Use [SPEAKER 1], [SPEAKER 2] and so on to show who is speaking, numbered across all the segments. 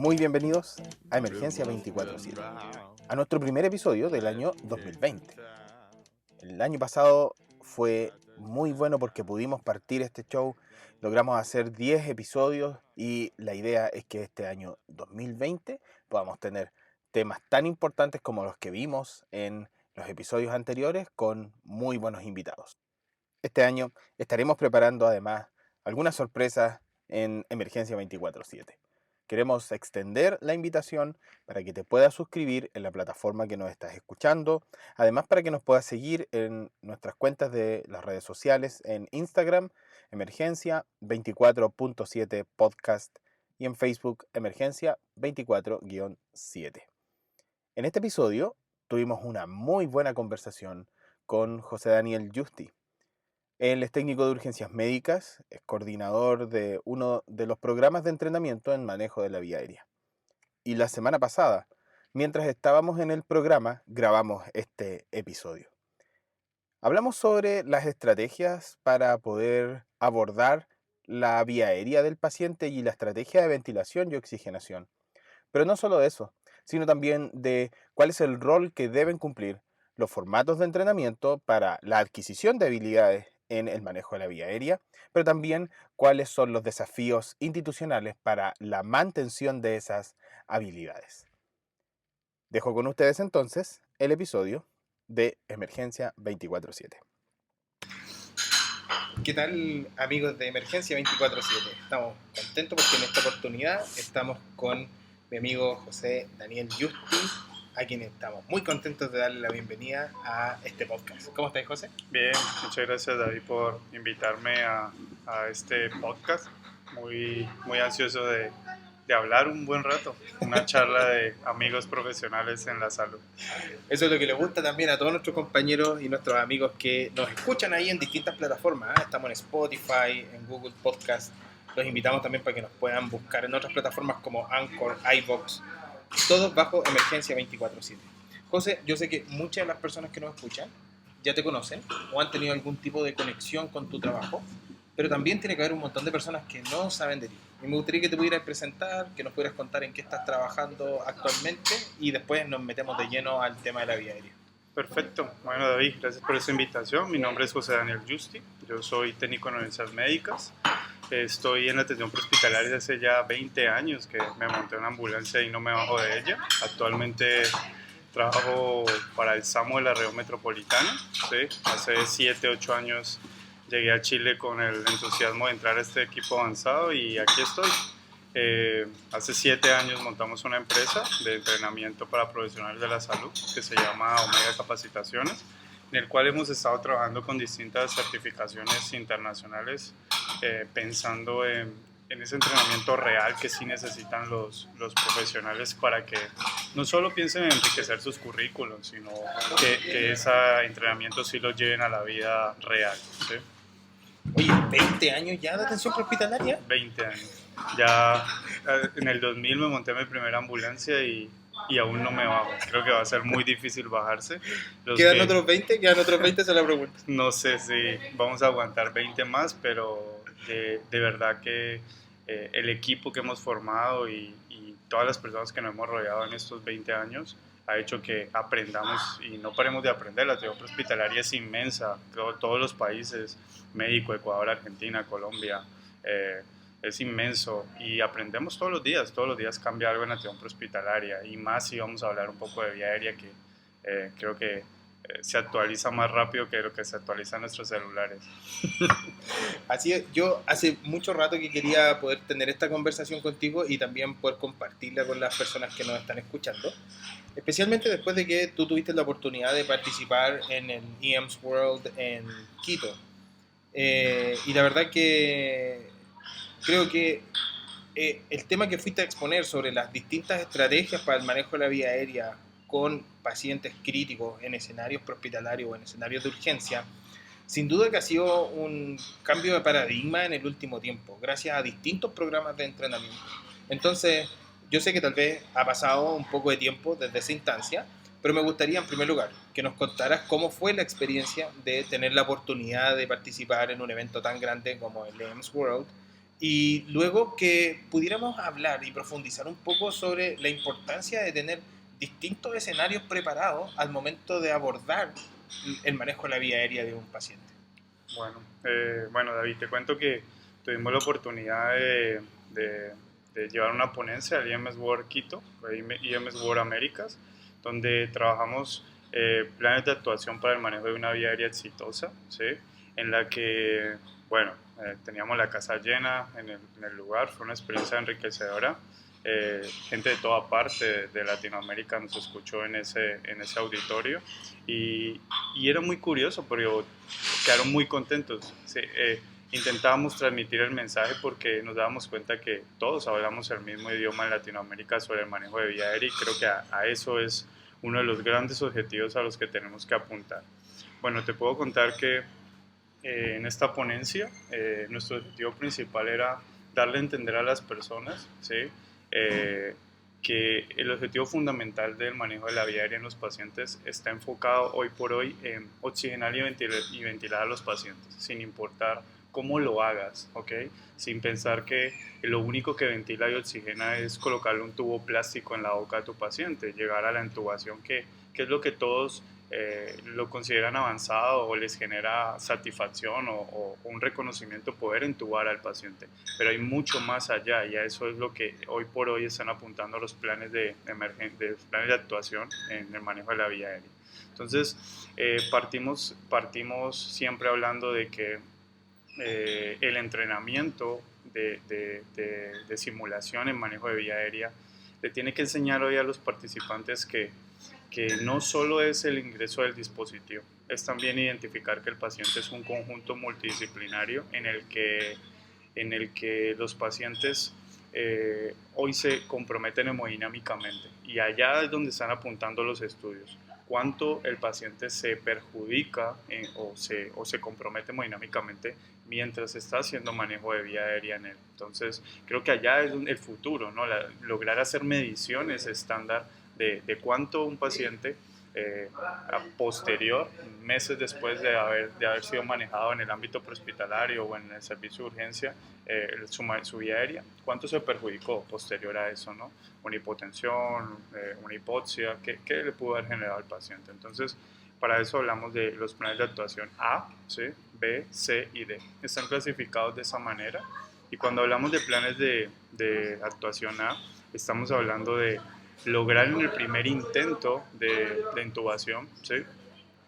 [SPEAKER 1] Muy bienvenidos a Emergencia 24/7, a nuestro primer episodio del año 2020. El año pasado fue muy bueno porque pudimos partir este show, logramos hacer 10 episodios y la idea es que este año 2020 podamos tener temas tan importantes como los que vimos en los episodios anteriores con muy buenos invitados. Este año estaremos preparando además algunas sorpresas en Emergencia 24/7. Queremos extender la invitación para que te puedas suscribir en la plataforma que nos estás escuchando. Además, para que nos puedas seguir en nuestras cuentas de las redes sociales, en Instagram, Emergencia 24.7 Podcast, y en Facebook, Emergencia 24-7. En este episodio tuvimos una muy buena conversación con José Daniel Justi. Él es técnico de urgencias médicas, es coordinador de uno de los programas de entrenamiento en manejo de la vía aérea. Y la semana pasada, mientras estábamos en el programa, grabamos este episodio. Hablamos sobre las estrategias para poder abordar la vía aérea del paciente y la estrategia de ventilación y oxigenación. Pero no solo eso, sino también de cuál es el rol que deben cumplir los formatos de entrenamiento para la adquisición de habilidades en el manejo de la vía aérea, pero también cuáles son los desafíos institucionales para la mantención de esas habilidades. Dejo con ustedes entonces el episodio de Emergencia 24/7. ¿Qué tal, amigos de Emergencia 24/7? Estamos contentos porque en esta oportunidad estamos con mi amigo José Daniel Justi, a quien estamos muy contentos de darle la bienvenida a este podcast. ¿Cómo estás, José?
[SPEAKER 2] Bien, muchas gracias, David, por invitarme a este podcast. Muy ansioso de hablar un buen rato, una charla de amigos profesionales en la salud.
[SPEAKER 1] Eso es lo que le gusta también a todos nuestros compañeros y nuestros amigos que nos escuchan ahí en distintas plataformas. Estamos en Spotify, en Google Podcast. Los invitamos también para que nos puedan buscar en otras plataformas como Anchor, iVoox, todos bajo Emergencia 24/7. José, yo sé que muchas de las personas que nos escuchan ya te conocen o han tenido algún tipo de conexión con tu trabajo, pero también tiene que haber un montón de personas que no saben de ti. Y me gustaría que te pudieras presentar, que nos pudieras contar en qué estás trabajando actualmente y después nos metemos de lleno al tema de la vía aérea.
[SPEAKER 2] Perfecto. Bueno, David, gracias por esta invitación. Mi nombre es José Daniel Justi. Yo soy técnico en urgencias médicas. Estoy en la atención prehospitalaria desde hace ya 20 años que me monté en una ambulancia y no me bajo de ella. Actualmente trabajo para el SAMU de la región metropolitana. ¿Sí? Hace 7-8 años llegué a Chile con el entusiasmo de entrar a este equipo avanzado y aquí estoy. Hace 7 años montamos una empresa de entrenamiento para profesionales de la salud que se llama Omega Capacitaciones, en el cual hemos estado trabajando con distintas certificaciones internacionales, pensando en ese entrenamiento real que sí necesitan los profesionales para que no solo piensen en enriquecer sus currículos, sino que ese entrenamiento sí lo lleven a la vida real. ¿Sí?
[SPEAKER 1] Oye, 20 años ya de atención prehospitalaria.
[SPEAKER 2] 20 años. Ya en el 2000 me monté mi primera ambulancia y aún no me bajo. Creo que va a ser muy difícil bajarse.
[SPEAKER 1] ¿Quedan otros 20? ¿Quedan otros 20? Se la pregunta.
[SPEAKER 2] No sé si vamos a aguantar 20 más, pero de verdad que el equipo que hemos formado y todas las personas que nos hemos rodeado en estos 20 años ha hecho que aprendamos y no paremos de aprender. La atención prehospitalaria es inmensa. Todos los países, México, Ecuador, Argentina, Colombia, es inmenso y aprendemos todos los días cambia algo en la atención prehospitalaria y más si vamos a hablar un poco de vía aérea que creo que se actualiza más rápido que lo que se actualizan nuestros celulares.
[SPEAKER 1] Así es, yo hace mucho rato que quería poder tener esta conversación contigo y también poder compartirla con las personas que nos están escuchando, especialmente después de que tú tuviste la oportunidad de participar en el EMS World en Quito. Y la verdad que creo que el tema que fuiste a exponer sobre las distintas estrategias para el manejo de la vía aérea con pacientes críticos en escenarios prehospitalarios o en escenarios de urgencia, sin duda que ha sido un cambio de paradigma en el último tiempo, gracias a distintos programas de entrenamiento. Entonces, yo sé que tal vez ha pasado un poco de tiempo desde esa instancia, pero me gustaría en primer lugar que nos contaras cómo fue la experiencia de tener la oportunidad de participar en un evento tan grande como el EMS World
[SPEAKER 3] Y luego que pudiéramos hablar y profundizar un poco sobre la importancia de tener distintos escenarios preparados al momento de abordar el manejo de la vía aérea de un paciente.
[SPEAKER 2] Bueno, David, te cuento que tuvimos la oportunidad de llevar una ponencia al IMS World Quito, IMS World Américas, donde trabajamos planes de actuación para el manejo de una vía aérea exitosa, ¿sí? En la que, bueno, teníamos la casa llena en el lugar, fue una experiencia enriquecedora. Gente de toda parte de Latinoamérica nos escuchó en ese auditorio y era muy curioso porque quedaron muy contentos. Sí, intentábamos transmitir el mensaje porque nos dábamos cuenta que todos hablamos el mismo idioma en Latinoamérica sobre el manejo de vía aérea y creo que a eso es uno de los grandes objetivos a los que tenemos que apuntar. Bueno, te puedo contar que en esta ponencia nuestro objetivo principal era darle a entender a las personas, ¿sí? Que el objetivo fundamental del manejo de la vía aérea en los pacientes está enfocado hoy por hoy en oxigenar y ventilar a los pacientes, sin importar cómo lo hagas, ¿ok? Sin pensar que lo único que ventila y oxigena es colocarle un tubo plástico en la boca de tu paciente, llegar a la intubación, que es lo que todos lo consideran avanzado o les genera satisfacción o un reconocimiento poder entubar al paciente. Pero hay mucho más allá y a eso es lo que hoy por hoy están apuntando los planes de planes de actuación en el manejo de la vía aérea. Entonces, partimos siempre hablando de que el entrenamiento de simulación en manejo de vía aérea le tiene que enseñar hoy a los participantes que no solo es el ingreso del dispositivo, es también identificar que el paciente es un conjunto multidisciplinario en el que los pacientes hoy se comprometen hemodinámicamente y allá es donde están apuntando los estudios. Cuánto el paciente se perjudica o se compromete hemodinámicamente mientras está haciendo manejo de vía aérea en él. Entonces, creo que allá es el futuro, ¿no? Lograr hacer mediciones estándar de cuánto un paciente a posterior, meses después de haber sido manejado en el ámbito prehospitalario o en el servicio de urgencia, su vía aérea, cuánto se perjudicó posterior a eso, ¿no? Una hipotensión, una hipoxia, ¿qué le pudo haber generado al paciente? Entonces, para eso hablamos de los planes de actuación A, ¿sí? B, C y D. Están clasificados de esa manera y cuando hablamos de planes de actuación A, estamos hablando de lograr en el primer intento de intubación, ¿sí?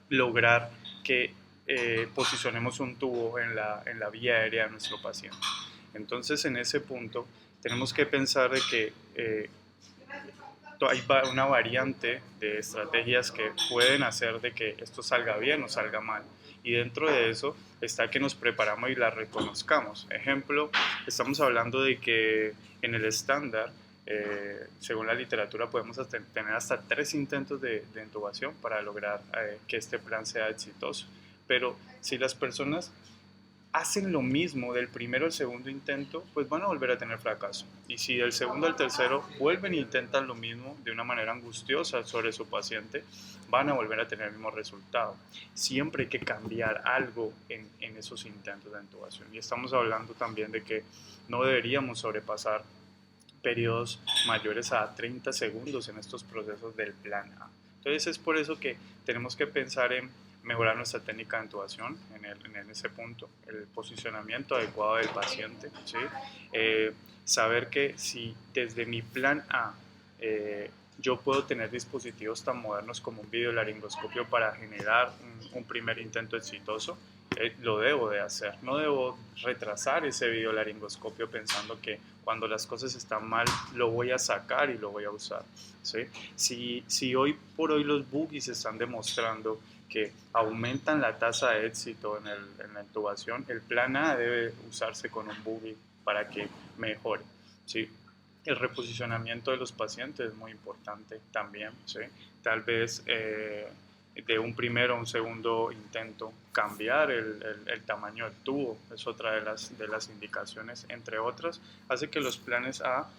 [SPEAKER 2] Lograr que posicionemos un tubo en la vía aérea de nuestro paciente. Entonces, en ese punto, tenemos que pensar de que hay una variante de estrategias que pueden hacer de que esto salga bien o salga mal. Y dentro de eso está que nos preparamos y la reconozcamos. Ejemplo, estamos hablando de que en el estándar, según la literatura, podemos tener hasta 3 intentos de intubación para lograr que este plan sea exitoso. Pero si las personas hacen lo mismo del primero al segundo intento, pues van a volver a tener fracaso. Y si del segundo al tercero vuelven e intentan lo mismo de una manera angustiosa sobre su paciente, van a volver a tener el mismo resultado. Siempre hay que cambiar algo en esos intentos de intubación. Y estamos hablando también de que no deberíamos sobrepasar periodos mayores a 30 segundos en estos procesos del plan A. Entonces es por eso que tenemos que pensar en mejorar nuestra técnica de intubación en ese punto, el posicionamiento adecuado del paciente, ¿sí? Saber que si desde mi plan A yo puedo tener dispositivos tan modernos como un videolaringoscopio para generar un primer intento exitoso, lo debo de hacer. No debo retrasar ese videolaringoscopio pensando que cuando las cosas están mal lo voy a sacar y lo voy a usar, ¿sí? Si hoy por hoy los boogies están demostrando que aumentan la tasa de éxito en la intubación, el plan A debe usarse con un boogie para que mejore, ¿sí? El reposicionamiento de los pacientes es muy importante también, ¿sí? Tal vez de un primero a un segundo intento cambiar el tamaño del tubo, es otra de las indicaciones, entre otras, hace que los planes A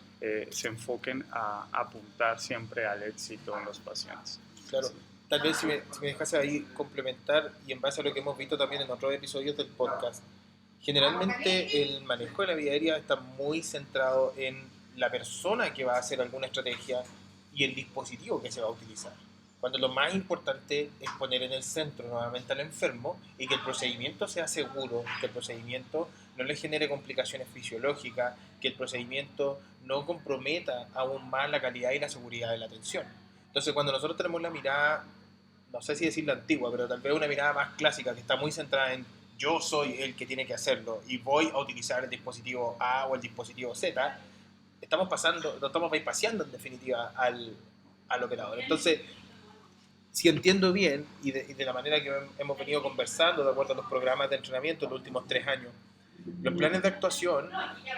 [SPEAKER 2] se enfoquen a apuntar siempre al éxito en los pacientes.
[SPEAKER 3] Claro. Tal vez si me dejas ahí complementar y en base a lo que hemos visto también en otros episodios del podcast, Generalmente el manejo de la vía aérea está muy centrado en la persona que va a hacer alguna estrategia y el dispositivo que se va a utilizar. Cuando lo más importante es poner en el centro nuevamente al enfermo y que el procedimiento sea seguro, que el procedimiento no le genere complicaciones fisiológicas, que el procedimiento no comprometa aún más la calidad y la seguridad de la atención. Entonces, cuando nosotros tenemos la mirada, no sé si decirlo antigua, pero tal vez una mirada más clásica que está muy centrada en yo soy el que tiene que hacerlo y voy a utilizar el dispositivo A o el dispositivo Z, estamos pasando, lo estamos bypaseando en definitiva al operador. Entonces, si entiendo bien y de la manera que hemos venido conversando, de acuerdo a los programas de entrenamiento en los últimos 3 años, los planes de actuación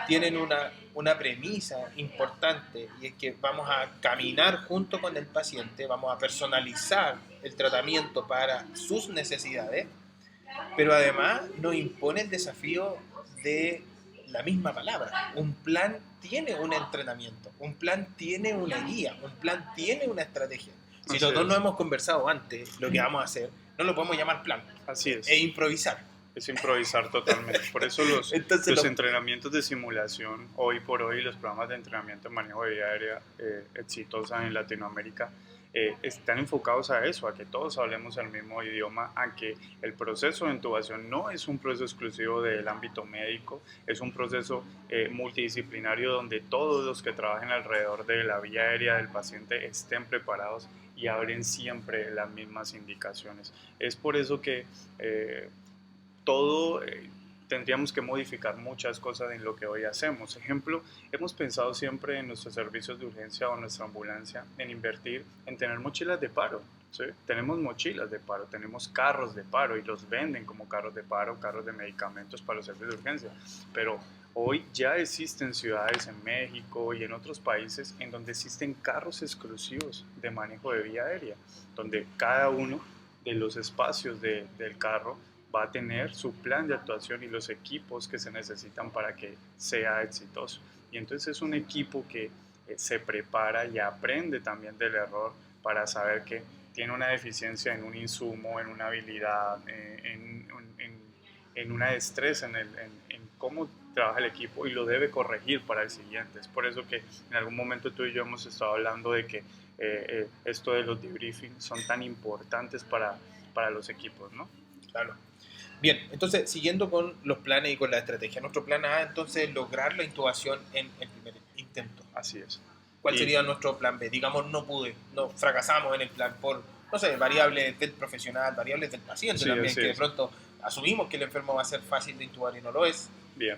[SPEAKER 3] tienen una premisa importante y es que vamos a caminar junto con el paciente, vamos a personalizar el tratamiento para sus necesidades, pero además nos impone el desafío de la misma palabra. Un plan tiene un entrenamiento, un plan tiene una guía, un plan tiene una estrategia. Si los dos no hemos conversado antes lo que vamos a hacer, no lo podemos llamar plan.
[SPEAKER 2] Así es.
[SPEAKER 3] E improvisar.
[SPEAKER 2] Es improvisar totalmente. Por eso los entrenamientos de simulación, hoy por hoy, los programas de entrenamiento en manejo de vía aérea exitosa en Latinoamérica, están enfocados a eso, a que todos hablemos el mismo idioma, a que el proceso de intubación no es un proceso exclusivo del ámbito médico, es un proceso multidisciplinario donde todos los que trabajen alrededor de la vía aérea del paciente estén preparados y abren siempre las mismas indicaciones. Es por eso que tendríamos que modificar muchas cosas en lo que hoy hacemos. Ejemplo, hemos pensado siempre en nuestros servicios de urgencia o nuestra ambulancia en invertir en tener mochilas de paro. ¿Sí? Tenemos mochilas de paro, tenemos carros de paro y los venden como carros de paro, carros de medicamentos para los servicios de urgencia. Pero hoy ya existen ciudades en México y en otros países en donde existen carros exclusivos de manejo de vía aérea, donde cada uno de los espacios del carro va a tener su plan de actuación y los equipos que se necesitan para que sea exitoso. Y entonces es un equipo que se prepara y aprende también del error para saber que tiene una deficiencia en un insumo, en una habilidad, en una destreza, en cómo trabaja el equipo y lo debe corregir para el siguiente. Es por eso que en algún momento tú y yo hemos estado hablando de que esto de los debriefings son tan importantes para los equipos, ¿no?
[SPEAKER 3] Claro. Bien, entonces, siguiendo con los planes y con la estrategia. Nuestro plan A, entonces, es lograr la intubación en el primer intento.
[SPEAKER 2] Así es.
[SPEAKER 3] ¿Cuál sería nuestro plan B? Digamos, fracasamos en el plan por, no sé, variables del profesional, variables del paciente también, que de pronto asumimos que el enfermo va a ser fácil de intubar y no lo es.
[SPEAKER 2] Bien.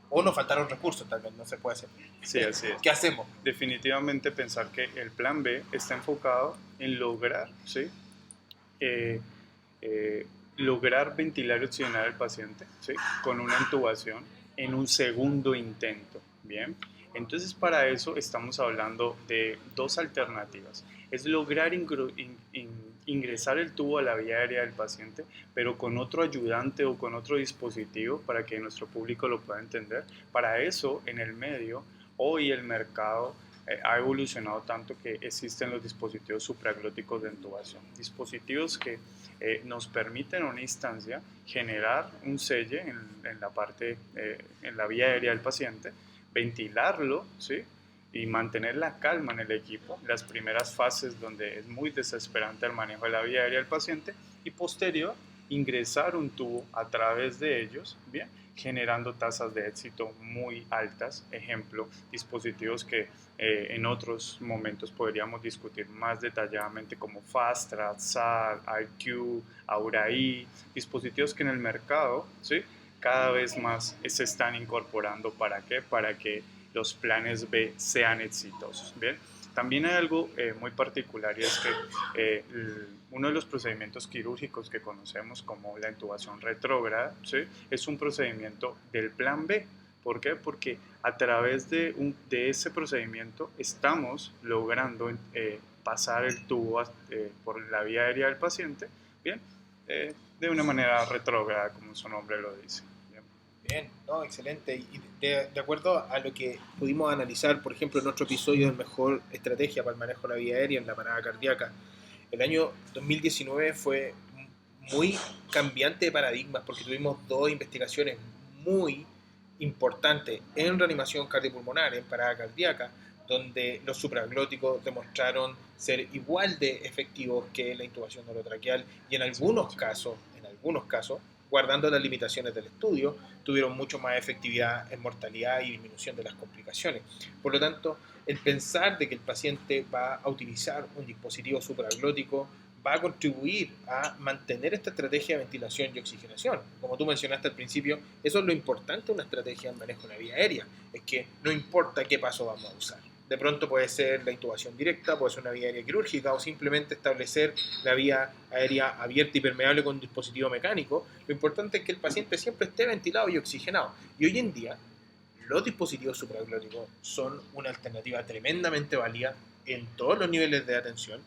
[SPEAKER 3] O nos faltaron recursos, tal vez, no se puede hacer.
[SPEAKER 2] Sí, así es.
[SPEAKER 3] ¿Qué hacemos?
[SPEAKER 2] Definitivamente pensar que el plan B está enfocado en lograr, ¿sí? Lograr ventilar y oxigenar al paciente, ¿sí? Con una intubación en un segundo intento, ¿bien? Entonces, para eso estamos hablando de dos alternativas. Es lograr ingresar el tubo a la vía aérea del paciente, pero con otro ayudante o con otro dispositivo para que nuestro público lo pueda entender. Para eso, en el medio, hoy el mercado ha evolucionado tanto que existen los dispositivos supraglóticos de intubación. Dispositivos que nos permiten en una instancia generar un selle en la parte, en la vía aérea del paciente, ventilarlo, ¿sí? Y mantener la calma en el equipo, las primeras fases donde es muy desesperante el manejo de la vía aérea del paciente, y posterior ingresar un tubo a través de ellos, bien, generando tasas de éxito muy altas. Ejemplo, dispositivos que en otros momentos podríamos discutir más detalladamente como FastTrack, SAR, IQ, Aura-I, dispositivos que en el mercado, ¿sí?, cada vez más se están incorporando. ¿Para qué? Para que los planes B sean exitosos. Bien, también hay algo muy particular, y es que uno de los procedimientos quirúrgicos que conocemos como la intubación retrógrada, ¿sí?, es un procedimiento del plan B. ¿Por qué? Porque a través de ese procedimiento estamos logrando pasar el tubo por la vía aérea del paciente, bien, de una manera retrógrada, como su nombre lo dice.
[SPEAKER 3] Bien, no, excelente. Y de acuerdo a lo que pudimos analizar, por ejemplo, en nuestro episodio de Mejor Estrategia para el Manejo de la Vía Aérea en la parada cardíaca, el año 2019 fue muy cambiante de paradigmas porque tuvimos dos investigaciones muy importante en reanimación cardiopulmonar, en parada cardíaca, donde los supraglóticos demostraron ser igual de efectivos que la intubación orotraqueal y en algunos casos, guardando las limitaciones del estudio, tuvieron mucho más efectividad en mortalidad y disminución de las complicaciones. Por lo tanto, el pensar de que el paciente va a utilizar un dispositivo supraglótico va a contribuir a mantener esta estrategia de ventilación y oxigenación. Como tú mencionaste al principio, eso es lo importante de una estrategia de manejo de la vía aérea, es que no importa qué paso vamos a usar. De pronto puede ser la intubación directa, puede ser una vía aérea quirúrgica o simplemente establecer la vía aérea abierta y permeable con un dispositivo mecánico. Lo importante es que el paciente siempre esté ventilado y oxigenado. Y hoy en día, los dispositivos supraglóticos son una alternativa tremendamente válida en todos los niveles de atención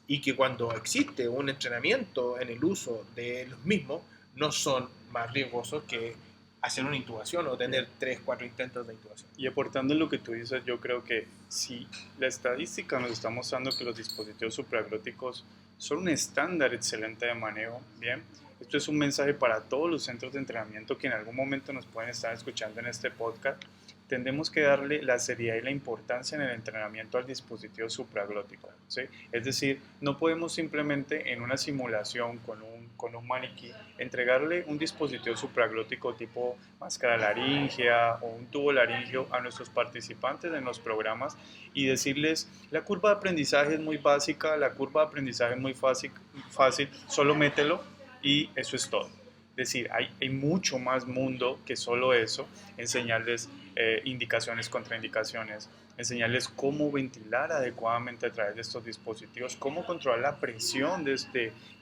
[SPEAKER 3] y que cuando existe un entrenamiento en el uso de los mismos, no son más riesgosos que hacer una intubación o tener 3, 4 intentos de intubación.
[SPEAKER 2] Y aportando en lo que tú dices, yo creo que si la estadística nos está mostrando que los dispositivos supraglóticos son un estándar excelente de manejo, bien, esto es un mensaje para todos los centros de entrenamiento que en algún momento nos pueden estar escuchando en este podcast. Tendemos que darle la seriedad y la importancia en el entrenamiento al dispositivo supraglótico, ¿sí? Es decir, no podemos simplemente en una simulación con un maniquí entregarle un dispositivo supraglótico tipo máscara laringea o un tubo laringeo a nuestros participantes en los programas y decirles la curva de aprendizaje es muy básica, la curva de aprendizaje es muy fácil, solo mételo y eso es todo. Es decir, hay mucho más mundo que solo eso, enseñarles indicaciones, contraindicaciones, enseñarles cómo ventilar adecuadamente a través de estos dispositivos, cómo controlar la presión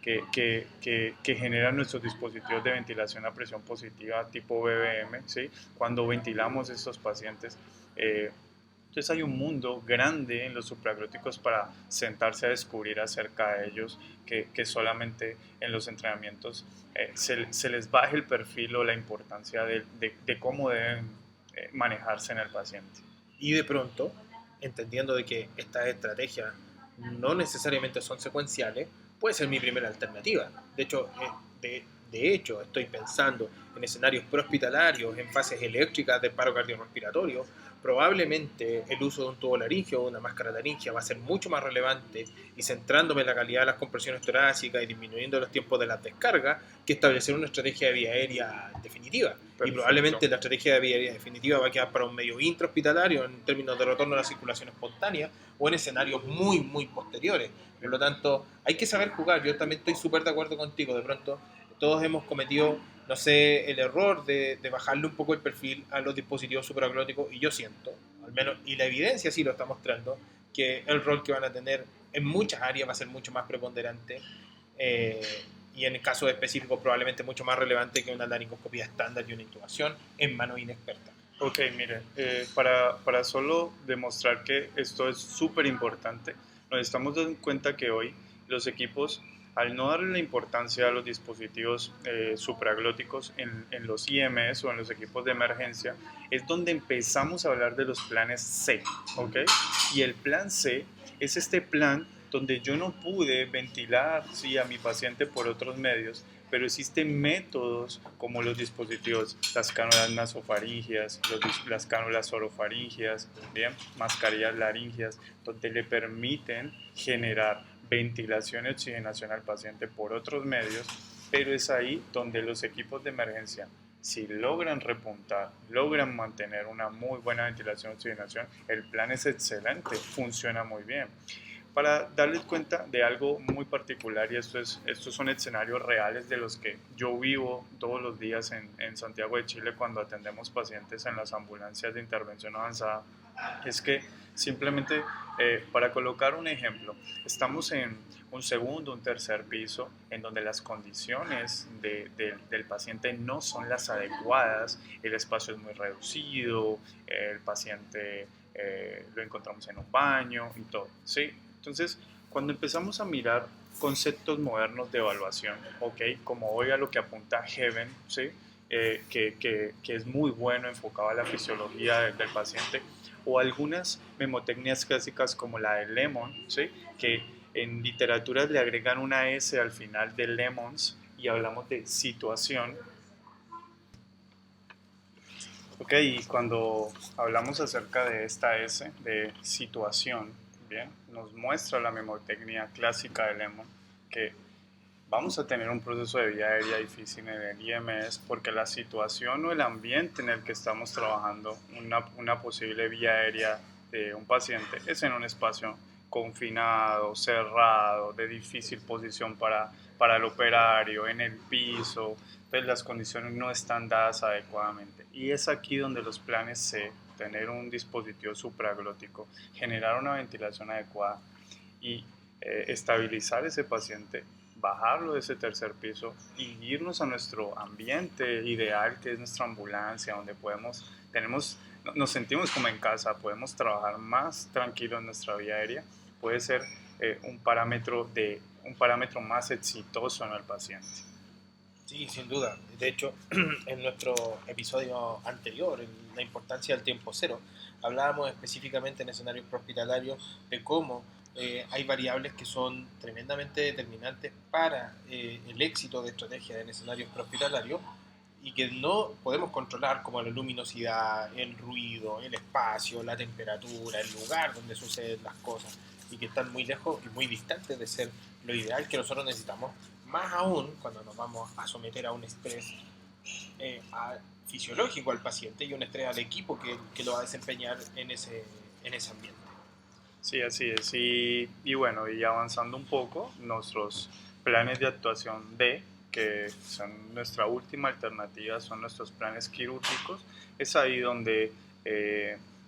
[SPEAKER 2] que generan nuestros dispositivos de ventilación a presión positiva tipo BBM, ¿sí? Cuando ventilamos estos pacientes. Entonces hay un mundo grande en los supraglóticos para sentarse a descubrir acerca de ellos que solamente en los entrenamientos se les baje el perfil o la importancia de cómo deben manejarse en el paciente.
[SPEAKER 3] Y de pronto, entendiendo de que estas estrategias no necesariamente son secuenciales, puede ser mi primera alternativa. De hecho, estoy pensando en escenarios prehospitalarios, en fases eléctricas del paro cardiorrespiratorio. Probablemente el uso de un tubo laringio o una máscara laringea va a ser mucho más relevante y centrándome en la calidad de las compresiones torácicas y disminuyendo los tiempos de las descargas que establecer una estrategia de vía aérea definitiva. Perfecto. Y probablemente la estrategia de vía aérea definitiva va a quedar para un medio intrahospitalario en términos de retorno a la circulación espontánea o en escenarios muy, muy posteriores. Por lo tanto, hay que saber jugar. Yo también estoy súper de acuerdo contigo. De pronto, todos hemos cometido, no sé, el error de bajarle un poco el perfil a los dispositivos supraglóticos y yo siento, al menos, y la evidencia sí lo está mostrando, que el rol que van a tener en muchas áreas va a ser mucho más preponderante y en el caso específico probablemente mucho más relevante que una laringoscopía estándar y una intubación en manos inexpertas.
[SPEAKER 2] Ok, miren, para solo demostrar que esto es súper importante, nos estamos dando cuenta que hoy los equipos, al no darle la importancia a los dispositivos supraglóticos en los IMS o en los equipos de emergencia, es donde empezamos a hablar de los planes C, ¿ok? Y el plan C es este plan donde yo no pude ventilar, sí, a mi paciente por otros medios, pero existen métodos como los dispositivos, las cánulas nasofaringeas, las cánulas orofaringeas, bien, mascarillas laringeas, donde le permiten generar ventilación y oxigenación al paciente por otros medios, pero es ahí donde los equipos de emergencia, si logran repuntar, logran mantener una muy buena ventilación y oxigenación, el plan es excelente, funciona muy bien. Para darles cuenta de algo muy particular, y estos son escenarios reales de los que yo vivo todos los días en Santiago de Chile cuando atendemos pacientes en las ambulancias de intervención avanzada, es que simplemente para colocar un ejemplo, estamos en un segundo, un tercer piso en donde las condiciones del paciente no son las adecuadas, el espacio es muy reducido, el paciente lo encontramos en un baño y todo, ¿sí? Entonces, cuando empezamos a mirar conceptos modernos de evaluación, ¿okay? Como hoy a lo que apunta Heaven, ¿sí? Que es muy bueno, enfocado a la fisiología del paciente, o algunas memotecnias clásicas como la de Lemon, ¿sí? Que en literatura le agregan una S al final de Lemons y hablamos de situación. Ok, y cuando hablamos acerca de esta S, de situación, bien, nos muestra la memotecnia clásica de Lemon que vamos a tener un proceso de vía aérea difícil en el IMS porque la situación o el ambiente en el que estamos trabajando, una posible vía aérea de un paciente es en un espacio confinado, cerrado, de difícil posición para el operario, en el piso, entonces las condiciones no están dadas adecuadamente. Y es aquí donde los planes C, tener un dispositivo supraglótico, generar una ventilación adecuada y estabilizar ese paciente, bajarlo de ese tercer piso y irnos a nuestro ambiente ideal, que es nuestra ambulancia, donde nos sentimos como en casa, podemos trabajar más tranquilo en nuestra vía aérea, puede ser un parámetro más exitoso en el paciente.
[SPEAKER 3] Sí, sin duda. De hecho, en nuestro episodio anterior, en la importancia del tiempo cero, hablábamos específicamente en escenarios prehospitalarios de cómo hay variables que son tremendamente determinantes para el éxito de estrategias en escenarios prehospitalarios y que no podemos controlar, como la luminosidad, el ruido, el espacio, la temperatura, el lugar donde suceden las cosas, y que están muy lejos y muy distantes de ser lo ideal que nosotros necesitamos, más aún cuando nos vamos a someter a un estrés fisiológico al paciente y un estrés al equipo que lo va a desempeñar en ese ambiente.
[SPEAKER 2] Sí, así es. Y bueno, y avanzando un poco, nuestros planes de actuación D, que son nuestra última alternativa, son nuestros planes quirúrgicos. Es ahí donde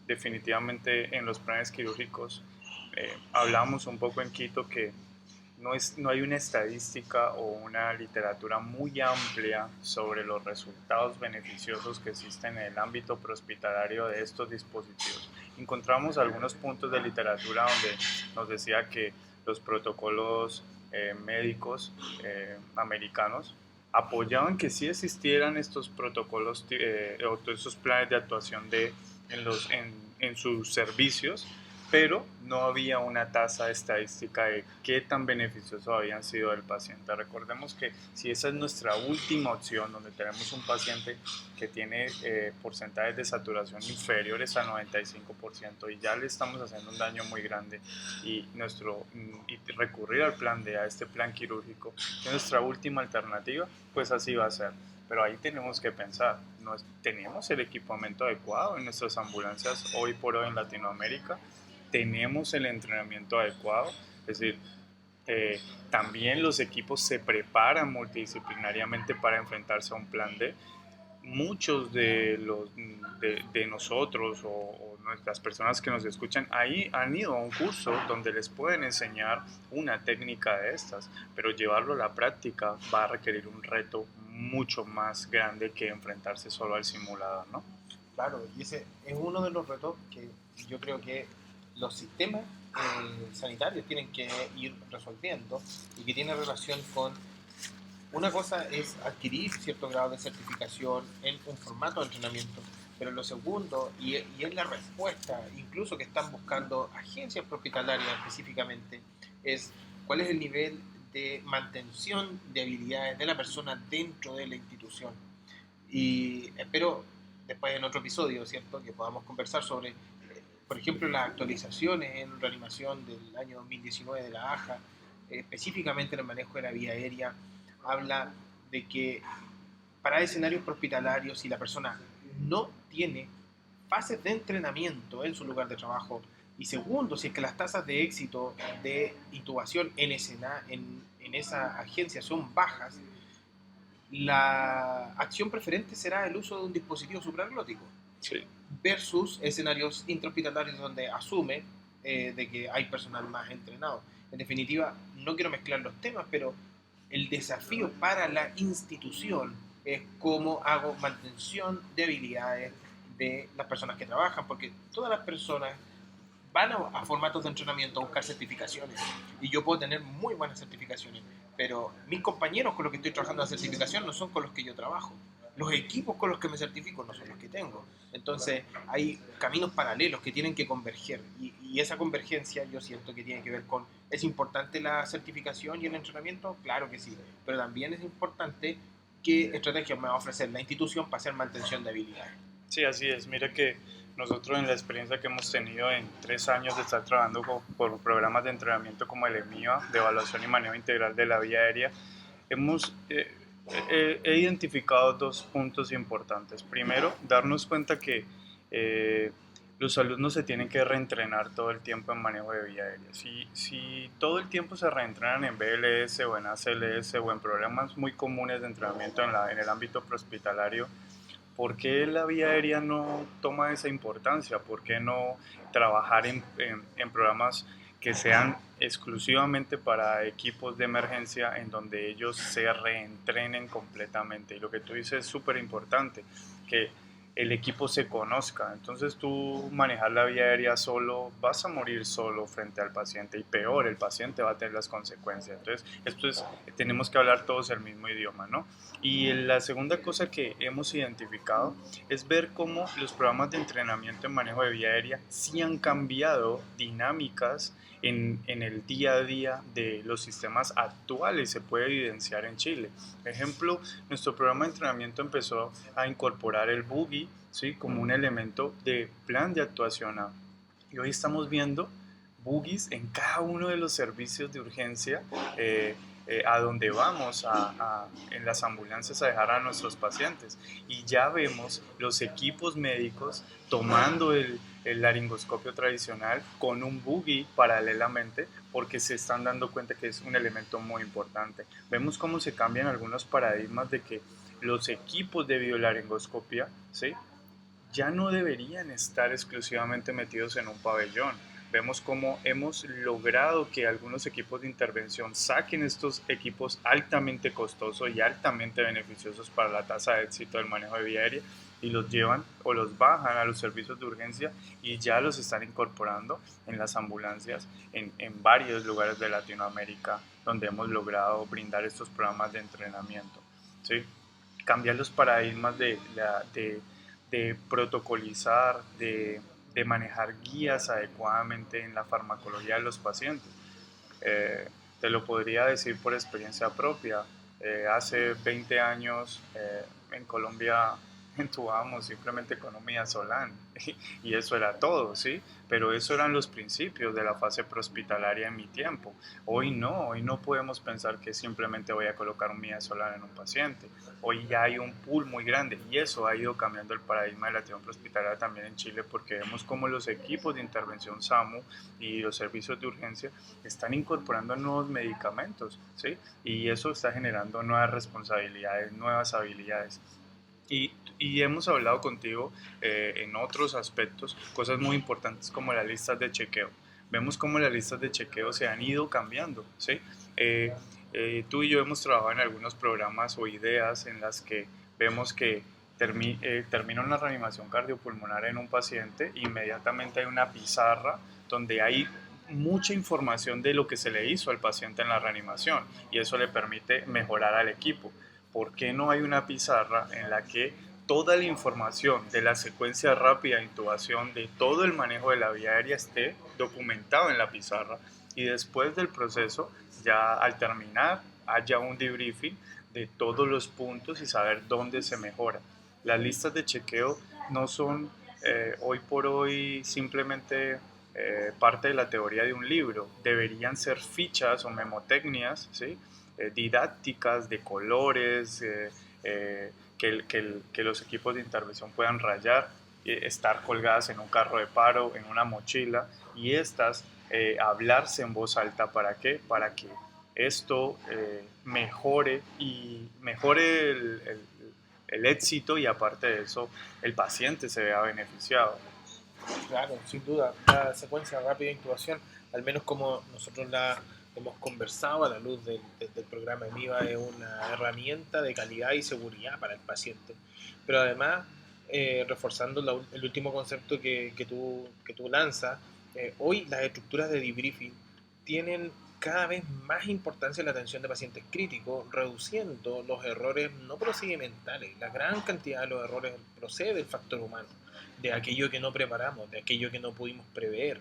[SPEAKER 2] definitivamente en los planes quirúrgicos hablamos un poco en Quito que no hay una estadística o una literatura muy amplia sobre los resultados beneficiosos que existen en el ámbito prehospitalario de estos dispositivos. Encontramos algunos puntos de literatura donde nos decía que los protocolos médicos americanos apoyaban que sí existieran estos protocolos o estos planes de actuación en sus servicios, pero no había una tasa estadística de qué tan beneficiosos habían sido el paciente. Recordemos que si esa es nuestra última opción, donde tenemos un paciente que tiene porcentajes de saturación inferiores a 95% y ya le estamos haciendo un daño muy grande y recurrir al plan D, a este plan quirúrgico, es nuestra última alternativa, pues así va a ser. Pero ahí tenemos que pensar, ¿tenemos el equipamiento adecuado en nuestras ambulancias hoy por hoy en Latinoamérica? ¿Tenemos el entrenamiento adecuado? Es decir, también los equipos se preparan multidisciplinariamente para enfrentarse a un plan D. Muchos de nosotros o nuestras personas que nos escuchan ahí han ido a un curso donde les pueden enseñar una técnica de estas, pero llevarlo a la práctica va a requerir un reto mucho más grande que enfrentarse solo al simulador, ¿no?
[SPEAKER 3] Claro, y ese es uno de los retos que yo creo que los sistemas sanitarios tienen que ir resolviendo y que tiene relación con una cosa es adquirir cierto grado de certificación en un formato de entrenamiento, pero lo segundo, y es la respuesta, incluso que están buscando agencias hospitalarias específicamente, es cuál es el nivel de mantención de habilidades de la persona dentro de la institución. Y espero después en otro episodio, ¿cierto?, que podamos conversar sobre, por ejemplo, las actualizaciones en reanimación del año 2019 de la AJA, específicamente en el manejo de la vía aérea, habla de que para escenarios hospitalarios, si la persona no tiene fases de entrenamiento en su lugar de trabajo, y segundo, si es que las tasas de éxito de intubación en esa agencia son bajas, la acción preferente será el uso de un dispositivo supraglótico.
[SPEAKER 2] Sí.
[SPEAKER 3] Versus escenarios intrahospitalarios donde asume de que hay personal más entrenado. En definitiva, no quiero mezclar los temas, pero el desafío para la institución es cómo hago mantención de habilidades de las personas que trabajan, porque todas las personas van a formatos de entrenamiento a buscar certificaciones, y yo puedo tener muy buenas certificaciones, pero mis compañeros con los que estoy trabajando en la certificación no son con los que yo trabajo. Los equipos con los que me certifico no son los que tengo. Entonces hay caminos paralelos que tienen que converger, y esa convergencia yo siento que tiene que ver con, ¿es importante la certificación y el entrenamiento? Claro que sí, pero también es importante qué estrategias me va a ofrecer la institución para hacer mantención de habilidades.
[SPEAKER 2] Sí, así es. Mira que nosotros en la experiencia que hemos tenido en 3 años de estar trabajando por programas de entrenamiento como el EMIVA, de evaluación y manejo integral de la vía aérea, hemos he identificado dos puntos importantes. Primero, darnos cuenta que eh, los alumnos se tienen que reentrenar todo el tiempo en manejo de vía aérea. Si todo el tiempo se reentrenan en BLS o en ACLS o en programas muy comunes de entrenamiento en el ámbito prehospitalario, ¿por qué la vía aérea no toma esa importancia? ¿Por qué no trabajar en programas que sean exclusivamente para equipos de emergencia en donde ellos se reentrenen completamente? Y lo que tú dices es súper importante, que el equipo se conozca. Entonces tú manejar la vía aérea solo, vas a morir solo frente al paciente y peor, el paciente va a tener las consecuencias. Entonces, tenemos que hablar todos el mismo idioma, ¿no? Y la segunda cosa que hemos identificado es ver cómo los programas de entrenamiento en manejo de vía aérea sí han cambiado dinámicas en el día a día de los sistemas actuales, se puede evidenciar en Chile. Ejemplo, nuestro programa de entrenamiento empezó a incorporar el buggy, ¿sí?, como un elemento de plan de actuación. Y hoy estamos viendo buggies en cada uno de los servicios de urgencia, a donde vamos en las ambulancias a dejar a nuestros pacientes. Y ya vemos los equipos médicos tomando el laringoscopio tradicional con un buggy paralelamente, porque se están dando cuenta que es un elemento muy importante. Vemos cómo se cambian algunos paradigmas de que los equipos de biolaringoscopia, ¿sí?, ya no deberían estar exclusivamente metidos en un pabellón. Vemos cómo hemos logrado que algunos equipos de intervención saquen estos equipos altamente costosos y altamente beneficiosos para la tasa de éxito del manejo de vía aérea, y los llevan o los bajan a los servicios de urgencia y ya los están incorporando en las ambulancias en varios lugares de Latinoamérica donde hemos logrado brindar estos programas de entrenamiento, ¿sí? Cambiar los paradigmas de protocolizar, de manejar guías adecuadamente en la farmacología de los pacientes. Te lo podría decir por experiencia propia. Hace 20 años en Colombia entubábamos simplemente con un midazolam y eso era todo, ¿sí? Pero eso eran los principios de la fase prehospitalaria en mi tiempo. Hoy no podemos pensar que simplemente voy a colocar un midazolam en un paciente. Hoy ya hay un pool muy grande y eso ha ido cambiando el paradigma de la atención prehospitalaria también en Chile, porque vemos como los equipos de intervención SAMU y los servicios de urgencia están incorporando nuevos medicamentos, ¿sí? Y eso está generando nuevas responsabilidades, nuevas habilidades. Y hemos hablado contigo en otros aspectos, cosas muy importantes como las listas de chequeo. Vemos cómo las listas de chequeo se han ido cambiando, ¿sí? Eh, Tú y yo hemos trabajado en algunos programas o ideas en las que vemos que termina una reanimación cardiopulmonar en un paciente, inmediatamente hay una pizarra donde hay mucha información de lo que se le hizo al paciente en la reanimación, y eso le permite mejorar al equipo. ¿Por qué no hay una pizarra en la que toda la información de la secuencia rápida de intubación, de todo el manejo de la vía aérea, esté documentado en la pizarra, y después del proceso, ya al terminar, haya un debriefing de todos los puntos y saber dónde se mejora? Las listas de chequeo no son hoy por hoy simplemente parte de la teoría de un libro, deberían ser fichas o memotecnias, ¿sí? Didácticas de colores, que los equipos de intervención puedan rayar, estar colgadas en un carro de paro, en una mochila, y estas hablarse en voz alta. ¿Para qué? Para que esto mejore el éxito, y aparte de eso el paciente se vea beneficiado.
[SPEAKER 3] Claro, sin duda, la secuencia rápida de intubación, al menos como nosotros la hemos conversado a la luz del programa EMIVA, es una herramienta de calidad y seguridad para el paciente. Pero además, reforzando el último concepto que tú lanzas, hoy las estructuras de debriefing tienen cada vez más importancia en la atención de pacientes críticos, reduciendo los errores no procedimentales. La gran cantidad de los errores procede del factor humano, de aquello que no preparamos, de aquello que no pudimos prever.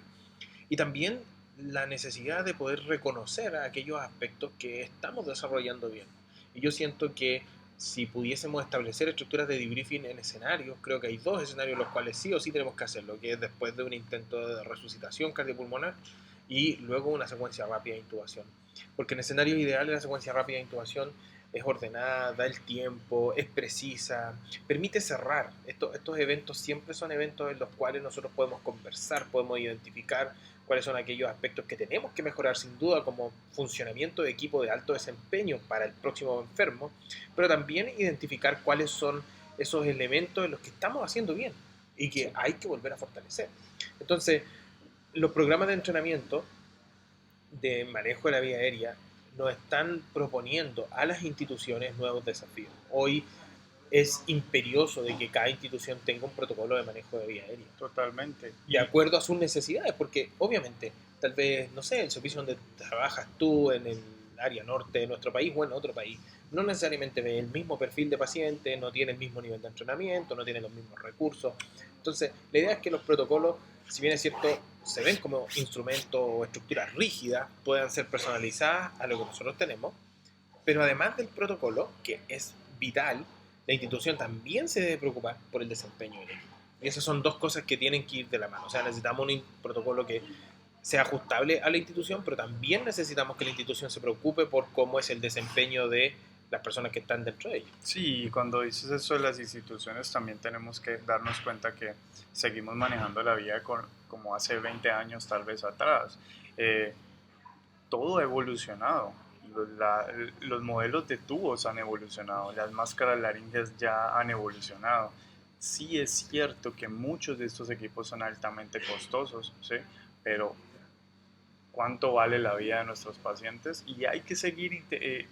[SPEAKER 3] Y también la necesidad de poder reconocer aquellos aspectos que estamos desarrollando bien. Y yo siento que si pudiésemos establecer estructuras de debriefing en escenarios, creo que hay dos escenarios en los cuales sí o sí tenemos que hacerlo, que es después de un intento de resucitación cardiopulmonar y luego una secuencia rápida de intubación. Porque en escenarios ideales la secuencia rápida de intubación es ordenada, da el tiempo, es precisa, permite cerrar. Estos eventos siempre son eventos en los cuales nosotros podemos conversar, podemos identificar cuáles son aquellos aspectos que tenemos que mejorar sin duda, como funcionamiento de equipo de alto desempeño para el próximo enfermo, pero también identificar cuáles son esos elementos en los que estamos haciendo bien y que hay que volver a fortalecer. Entonces, los programas de entrenamiento de manejo de la vía aérea nos están proponiendo a las instituciones nuevos desafíos. Hoy es imperioso de que cada institución tenga un protocolo de manejo de vía aérea.
[SPEAKER 2] Totalmente.
[SPEAKER 3] De acuerdo a sus necesidades, porque obviamente, tal vez, no sé, el servicio donde trabajas tú en el área norte de nuestro país o en otro país, no necesariamente ve el mismo perfil de paciente, no tiene el mismo nivel de entrenamiento, no tiene los mismos recursos. Entonces, la idea es que los protocolos, si bien es cierto, se ven como instrumentos o estructuras rígidas, puedan ser personalizadas a lo que nosotros tenemos, pero además del protocolo, que es vital, la institución también se debe preocupar por el desempeño del equipo. Y esas son dos cosas que tienen que ir de la mano. O sea, necesitamos un protocolo que sea ajustable a la institución, pero también necesitamos que la institución se preocupe por cómo es el desempeño de las personas que están dentro de ella.
[SPEAKER 2] Sí, cuando dices eso de las instituciones, también tenemos que darnos cuenta que seguimos manejando la vida como hace 20 años tal vez atrás. Todo ha evolucionado. Los modelos de tubos han evolucionado, las máscaras laringes ya han evolucionado. Sí es cierto que muchos de estos equipos son altamente costosos, ¿sí? Pero cuánto vale la vida de nuestros pacientes y hay que seguir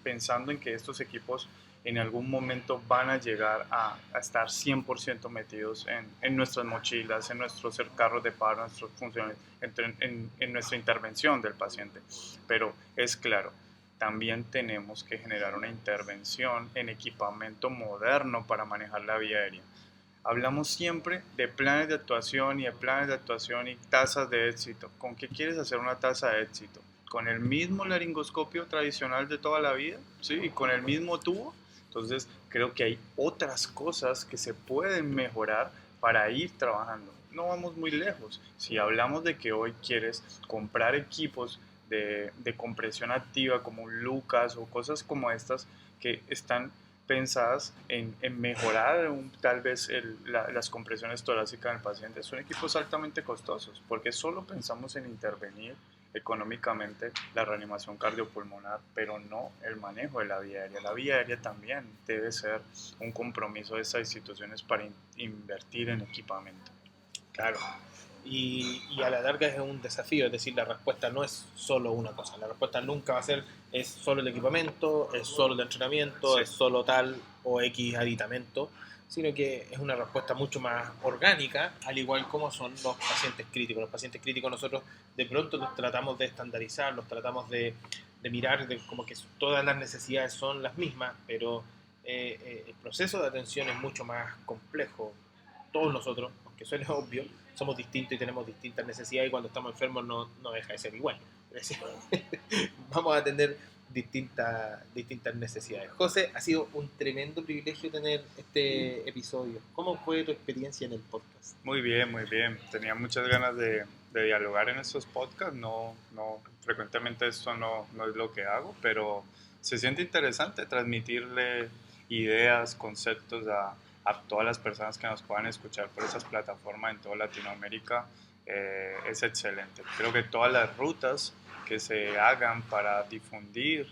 [SPEAKER 2] pensando en que estos equipos en algún momento van a llegar a estar 100% metidos en nuestras mochilas, en nuestros carros de paro, en nuestras funciones, en nuestra intervención del paciente. Pero es claro, también tenemos que generar una intervención en equipamiento moderno para manejar la vía aérea. Hablamos siempre de planes de actuación y de planes de actuación y tasas de éxito. ¿Con qué quieres hacer una tasa de éxito? ¿Con el mismo laringoscopio tradicional de toda la vida? ¿Sí? ¿Y con el mismo tubo? Entonces, creo que hay otras cosas que se pueden mejorar para ir trabajando. No vamos muy lejos. Si hablamos de que hoy quieres comprar equipos de compresión activa como un Lucas o cosas como estas que están pensadas en mejorar tal vez las compresiones torácicas del paciente. Son equipos altamente costosos porque solo pensamos en intervenir económicamente la reanimación cardiopulmonar, pero no el manejo de la vía aérea. La vía aérea también debe ser un compromiso de estas instituciones para invertir en equipamiento.
[SPEAKER 3] Claro. Y a la larga es un desafío, es decir, la respuesta no es solo una cosa, la respuesta nunca va a ser es solo el equipamiento, es solo el entrenamiento,
[SPEAKER 2] Sí.
[SPEAKER 3] es solo tal o X aditamento, sino que es una respuesta mucho más orgánica, al igual como son los pacientes críticos. Los pacientes críticos nosotros de pronto los tratamos de estandarizar, los tratamos de mirar como que todas las necesidades son las mismas, pero el proceso de atención es mucho más complejo. Todos nosotros, aunque suene obvio, somos distintos y tenemos distintas necesidades y cuando estamos enfermos no deja de ser igual. Es decir, vamos a tener distintas necesidades. José, ha sido un tremendo privilegio tener este episodio. ¿Cómo fue tu experiencia en el podcast?
[SPEAKER 2] Muy bien, muy bien. Tenía muchas ganas de dialogar en estos podcasts. Frecuentemente esto no es lo que hago, pero se siente interesante transmitirle ideas, conceptos a todas las personas que nos puedan escuchar por esas plataformas en toda Latinoamérica. Es excelente. Creo que todas las rutas que se hagan para difundir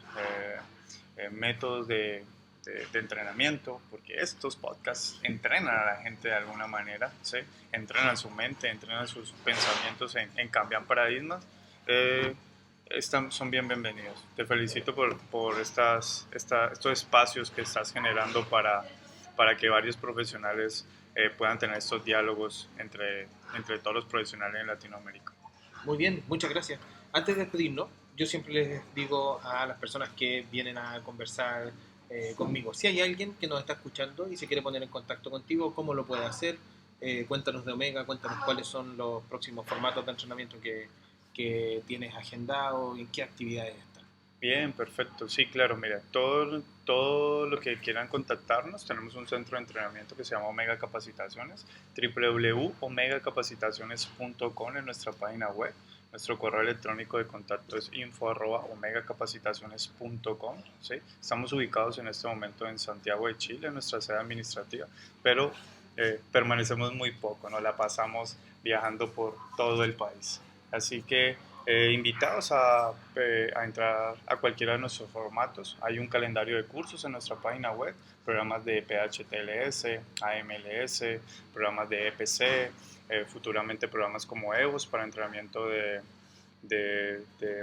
[SPEAKER 2] métodos de entrenamiento, porque estos podcasts entrenan a la gente de alguna manera, ¿sí? Entrenan su mente, entrenan sus pensamientos en cambiar paradigmas. Son bienvenidos. Te felicito por estos espacios que estás generando para que varios profesionales puedan tener estos diálogos entre todos los profesionales en Latinoamérica.
[SPEAKER 3] Muy bien, muchas gracias. Antes de despedirnos, yo siempre les digo a las personas que vienen a conversar conmigo, si hay alguien que nos está escuchando y se quiere poner en contacto contigo, ¿cómo lo puede hacer? Cuéntanos de Omega, cuéntanos cuáles son los próximos formatos de entrenamiento que tienes agendado, en qué actividades están.
[SPEAKER 2] Bien, perfecto. Sí, claro, mira, todo lo que quieran contactarnos, tenemos un centro de entrenamiento que se llama Omega Capacitaciones, www.omegacapacitaciones.com en nuestra página web. Nuestro correo electrónico de contacto es info@omegacapacitaciones.com, ¿sí? Estamos ubicados en este momento en Santiago de Chile, en nuestra sede administrativa, pero permanecemos muy poco, nos la pasamos viajando por todo el país. Así que invitados a entrar a cualquiera de nuestros formatos. Hay un calendario de cursos en nuestra página web, programas de PHTLS, AMLS, programas de EPC, futuramente programas como EVOS para entrenamiento de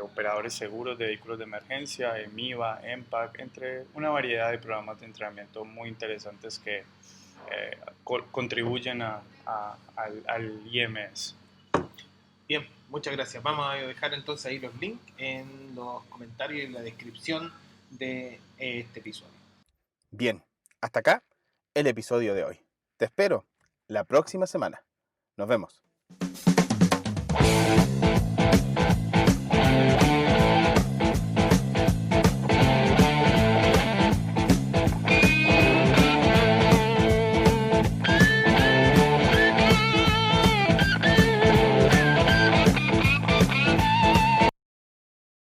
[SPEAKER 2] operadores seguros de vehículos de emergencia, EMIVA, EMPAC, entre una variedad de programas de entrenamiento muy interesantes que contribuyen al IMS.
[SPEAKER 3] Bien, muchas gracias. Vamos a dejar entonces ahí los links en los comentarios y en la descripción de este episodio.
[SPEAKER 1] Bien, hasta acá el episodio de hoy. Te espero la próxima semana. Nos vemos.